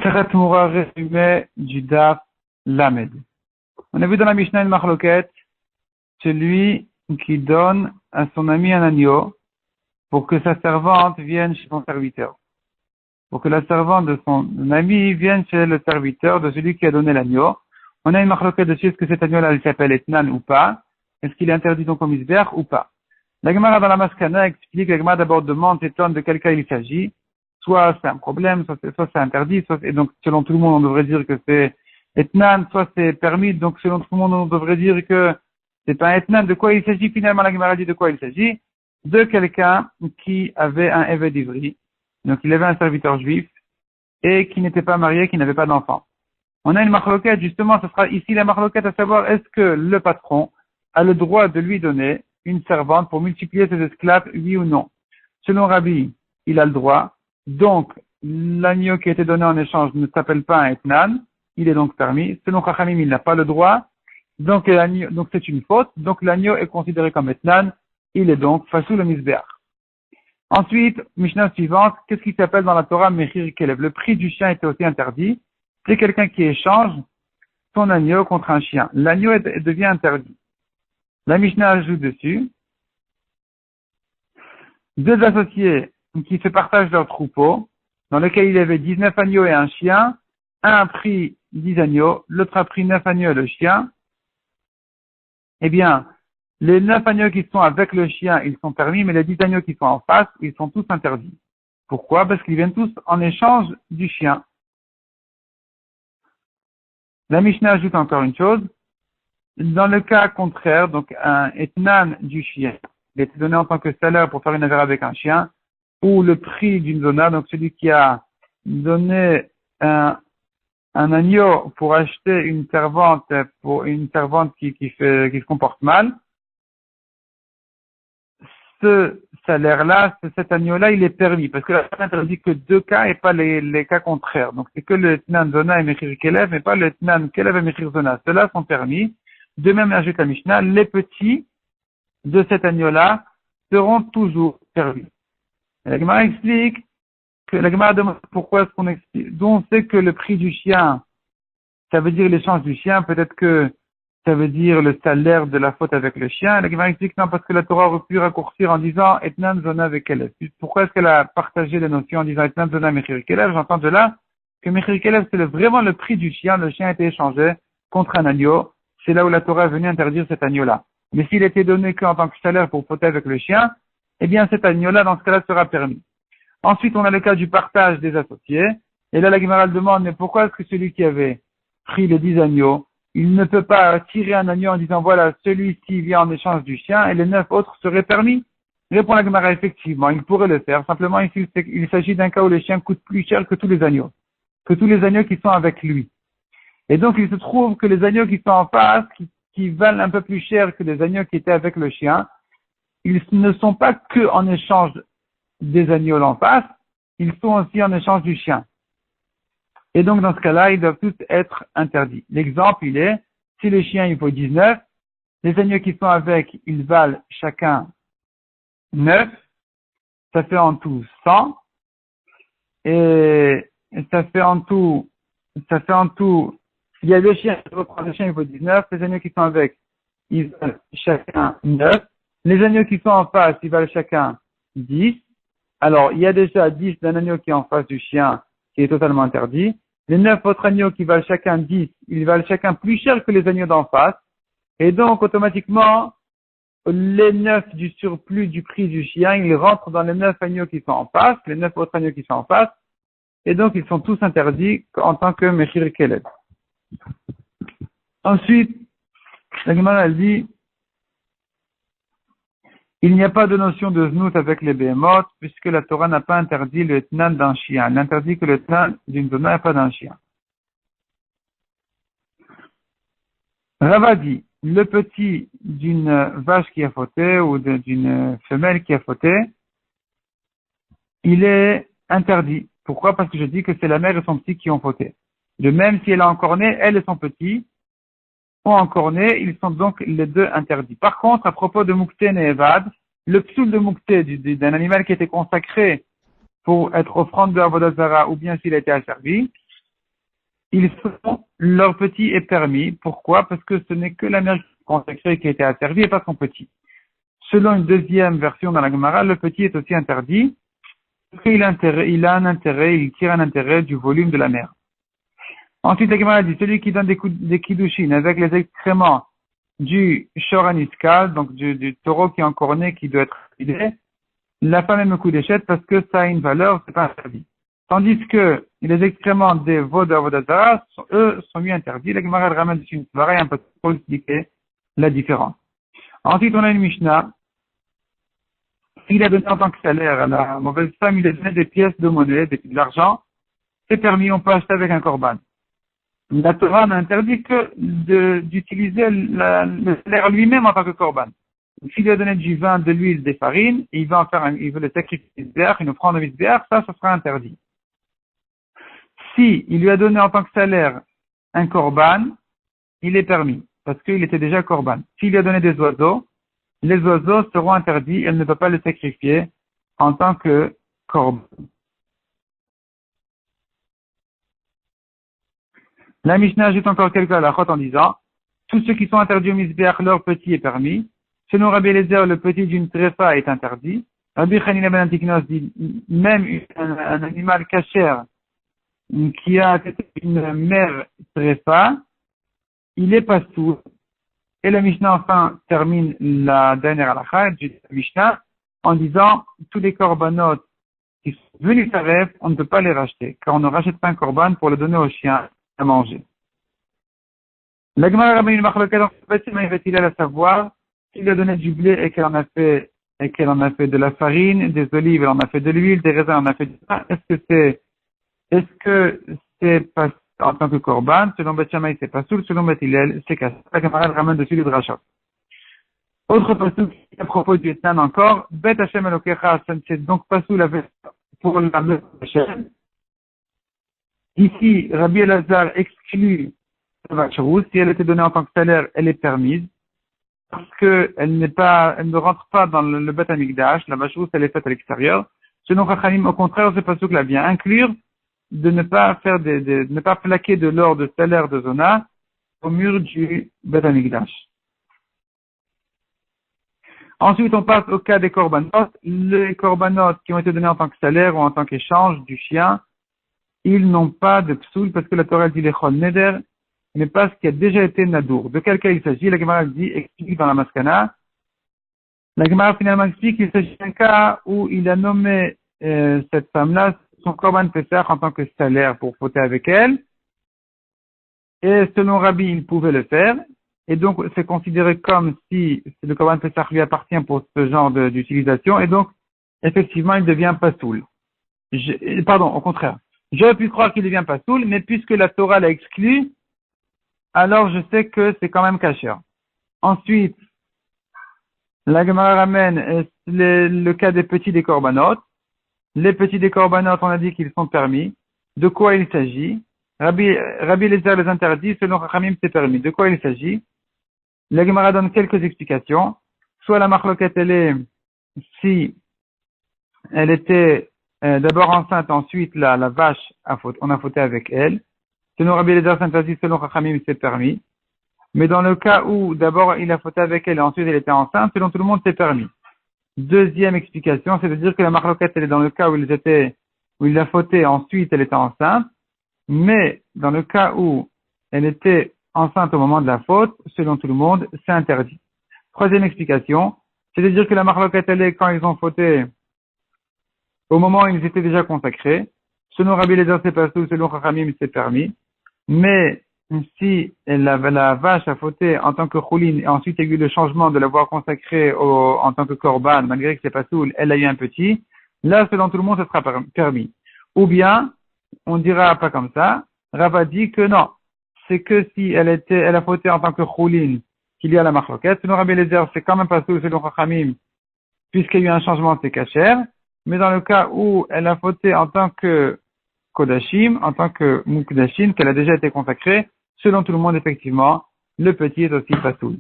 Masechet Moura résumé du Daf Lamed. On a vu dans la Mishnah une marloquette, celui qui donne à son ami un agneau pour que sa servante vienne chez son serviteur. Pour que la servante de son ami vienne chez le serviteur de celui qui a donné l'agneau. On a une marloquette dessus, est-ce que cet agneau-là il s'appelle Etnan ou pas? Est-ce qu'il est interdit donc au misbech ou pas? La Gemara dans la Maskana explique, la Gemara d'abord demande, s'étonne de quel cas il s'agit. Soit c'est un problème, soit c'est interdit, et donc selon tout le monde on devrait dire que c'est Etnan, soit c'est permis, donc selon tout le monde on devrait dire que c'est pas Etnan. De quoi il s'agit? Finalement la Gemara dit de quoi il s'agit? De quelqu'un qui avait un Eved Ivri, donc il avait un serviteur juif, et qui n'était pas marié, qui n'avait pas d'enfant. On a une marloquette, justement, ce sera ici la marloquette à savoir est-ce que le patron a le droit de lui donner une servante pour multiplier ses esclaves, oui ou non. Selon Rabbi, il a le droit. Donc, l'agneau qui a été donné en échange ne s'appelle pas un etnan, il est donc permis. Selon Chachamim, il n'a pas le droit. Donc c'est une faute. Donc l'agneau est considéré comme etnan, il est donc fasoul le misbéach. Ensuite, Mishnah suivante, qu'est-ce qui s'appelle dans la Torah Mechir Kelev? Le prix du chien était aussi interdit. C'est quelqu'un qui échange son agneau contre un chien. L'agneau devient interdit. La Mishnah ajoute dessus, deux associés qui se partagent leur troupeau, dans lequel il y avait 19 agneaux et un chien, un a pris 10 agneaux, l'autre a pris 9 agneaux et le chien. Eh bien, les 9 agneaux qui sont avec le chien, ils sont permis, mais les 10 agneaux qui sont en face, ils sont tous interdits. Pourquoi? Parce qu'ils viennent tous en échange du chien. La Mishnah ajoute encore une chose. Dans le cas contraire, donc un etnan du chien, il était donné en tant que salaire pour faire une affaire avec un chien, ou le prix d'une zona, donc celui qui a donné un agneau pour acheter une servante qui se comporte mal, ce salaire-là, cet agneau-là, il est permis, parce que la Torah interdit que deux cas et pas les cas contraires. Donc c'est que le etnan zona et mechir kelev, mais pas le etnan kelev et mechir zona. Ceux-là sont permis. De même, ajoute la Mishnah, les petits de cet agneau-là seront toujours permis. Et la Gemara explique que la Gemara demande pourquoi est-ce qu'on explique. Donc on sait que le prix du chien, ça veut dire l'échange du chien, peut-être que ça veut dire le salaire de la faute avec le chien. La Gemara explique non, parce que la Torah aurait pu raccourcir en disant Etnan Zona avec Kelev. Pourquoi est-ce qu'elle a partagé les notions en disant Etnan Zona Mechir Kelev? J'entends de là que Mechir Kelev c'est vraiment le prix du chien. Le chien a été échangé contre un agneau. C'est là où la Torah est venue interdire cet agneau-là. Mais s'il était donné qu'en tant que salaire pour fauter avec le chien, eh bien cet agneau-là, dans ce cas-là, sera permis. Ensuite, on a le cas du partage des associés. Et là, la Gemara demande, mais pourquoi est-ce que celui qui avait pris les 10 agneaux, il ne peut pas tirer un agneau en disant, voilà, celui-ci vient en échange du chien et les 9 autres seraient permis? Répond la Gemara, effectivement, il pourrait le faire. Simplement, ici, il s'agit d'un cas où le chien coûte plus cher que tous les agneaux qui sont avec lui. Et donc, il se trouve que les agneaux qui sont en face, qui valent un peu plus cher que les agneaux qui étaient avec le chien, ils ne sont pas que en échange des agneaux en face, ils sont aussi en échange du chien. Et donc, dans ce cas-là, ils doivent tous être interdits. L'exemple, il est, si le chien, il vaut 19, les agneaux qui sont avec, ils valent chacun 9, ça fait en tout 100, et ça fait en tout, il y a deux chiens, je reprends le chien, il vaut 19, les agneaux qui sont avec, ils valent chacun 9, les agneaux qui sont en face, ils valent chacun 10. Alors, il y a déjà 10 d'un agneau qui est en face du chien, qui est totalement interdit. Les 9 autres agneaux qui valent chacun 10, ils valent chacun plus cher que les agneaux d'en face. Et donc, automatiquement, les 9 du surplus du prix du chien, ils rentrent dans les 9 agneaux qui sont en face, les 9 autres agneaux qui sont en face. Et donc, ils sont tous interdits en tant que Mechir Kelev. Ensuite, la Gemara, elle dit, il n'y a pas de notion de znout avec les behemoth, puisque la Torah n'a pas interdit le etnan d'un chien. Elle n'interdit que le etnan d'une zona et pas d'un chien. Rava dit, le petit d'une vache qui a fauté ou d'une femelle qui a fauté, il est interdit. Pourquoi? Parce que je dis que c'est la mère et son petit qui ont fauté. De même, si elle a encore né, elle et son petit ont encore né, ils sont donc les deux interdits. Par contre, à propos de Moukten et Evad, le psoul de Moukten, d'un animal qui était consacré pour être offrande de Avodah Zara, ou bien s'il a été asservi, leur petit est permis. Pourquoi? Parce que ce n'est que la mère consacrée qui a été asservie et pas son petit. Selon une deuxième version dans la Gemara, le petit est aussi interdit, parce qu'il a un intérêt, il tire un intérêt du volume de la mère. Ensuite, la Gemara dit, celui qui donne des kiddushin avec les excréments du shoraniskal, donc du taureau qui est encore né, qui doit être fidé, la femme aime le coup d'échette parce que ça a une valeur, c'est pas interdit. Tandis que les excréments des veaux d'Avodazara, eux, sont mieux interdits. La Gemara ramène dessus une soirée un peu pour expliquer la différence. Ensuite, on a une Mishnah. S'il a donné en tant que salaire à la mauvaise femme, il a donné des pièces de monnaie, de l'argent, c'est permis, on peut acheter avec un corban. La Torah n'a interdit que d'utiliser le salaire lui-même en tant que corban. S'il lui a donné du vin, de l'huile, des farines, il veut le sacrifier, une offrande de misbéach, ça sera interdit. Si il lui a donné en tant que salaire un corban, il est permis, parce qu'il était déjà corban. S'il lui a donné des oiseaux, les oiseaux seront interdits, elle ne peut pas le sacrifier en tant que corban. La Mishnah ajoute encore quelques halachot en disant, tous ceux qui sont interdits au misbéach, leur petit est permis. Selon Rabbi Eliezer, le petit d'une tréfa est interdit. Rabbi Chanina ben Antiknos dit, même un animal cachère qui a une mère tréfa, il est pas sourd. Et la Mishnah enfin termine la dernière halakha du Mishnah en disant, tous les korbanot qui sont venus taref, on ne peut pas les racheter, car on ne rachète pas un korban pour le donner au chien à manger. La Gemara ramène une marloquette en fait, il a à savoir s'il a donné du blé et qu'elle en a fait de la farine, des olives, elle en a fait de l'huile, des raisins, elle en a fait du pain. Est-ce que c'est pas en tant que korban? Selon Beth Shammai, c'est pas soul, selon Beth Hillel, c'est cassé. La Gemara ramène dessus le drachat. Autre passage à propos du Etnan encore, Bet Hashem Elokecha, c'est donc pas soul pour la meuf Hashem. Ici, Rabbi Elazar exclut la vache rousse. Si elle était donnée en tant que salaire, elle est permise. Parce que elle ne rentre pas dans le Beth Amikdash. La vache rousse, elle est faite à l'extérieur. Selon Chachanim, au contraire, c'est pas ce que la bien inclure de ne pas de ne pas plaquer de l'or de salaire de Zona au mur du Beth Amikdash. Ensuite, on passe au cas des korbanot. Les korbanot qui ont été donnés en tant que salaire ou en tant qu'échange du chien, ils n'ont pas de psoul parce que la Torah dit les chol neder, mais parce qu'il a déjà été nadour. De quel cas il s'agit? La Gemara explique dans la Maskana. La Gemara finalement explique qu'il s'agit d'un cas où il a nommé cette femme-là son korban pesach en tant que salaire pour fauter avec elle. Et selon Rabbi, il pouvait le faire. Et donc, c'est considéré comme si le korban pesach lui appartient pour ce genre d'utilisation. Et donc, effectivement, il devient pasoul. Pardon, au contraire. J'aurais pu croire qu'il devient pasoul, mais puisque la Torah l'a exclu, alors je sais que c'est quand même kasher. Ensuite, la Gemara ramène le cas des petits des korbanot. Les petits des korbanot, on a dit qu'ils sont permis. De quoi il s'agit? Rabbi Eliezer les interdit, selon Chachamim c'est permis. De quoi il s'agit? La Gemara donne quelques explications. Soit la marloquette, elle est, si elle était d'abord enceinte, ensuite la vache, on a fauté avec elle. Selon Rabbi Eliezer s'interdit, selon Chachamim c'est permis. Mais dans le cas où d'abord il a fauté avec elle et ensuite elle était enceinte, selon tout le monde c'est permis. Deuxième explication, c'est de dire que la marloquette, elle est dans le cas où il a fauté, ensuite elle était enceinte. Mais dans le cas où elle était enceinte au moment de la faute, selon tout le monde, c'est interdit. Troisième explication, c'est de dire que la marloquette, elle est quand ils ont fauté, au moment où ils étaient déjà consacrés. Selon Rabbi Eliezer, c'est pas tout, selon Chachamim, c'est permis. Mais si la vache a fauté en tant que choulin et ensuite il y a eu le changement de l'avoir consacrée en tant que korban, malgré que c'est pas soul, elle a eu un petit, là, selon tout le monde, ça sera permis. Ou bien, on dira pas comme ça, Rava dit que non, c'est que si elle a fauté en tant que choulin, qu'il y a la marloquette. Selon Rabbi Eliezer, c'est quand même pas soul, selon Chachamim, puisqu'il y a eu un changement, c'est kasher. Mais dans le cas où elle a fauté en tant que Kodashim, en tant que Mukdashim, qu'elle a déjà été consacrée, selon tout le monde, effectivement, le petit est aussi pasoul.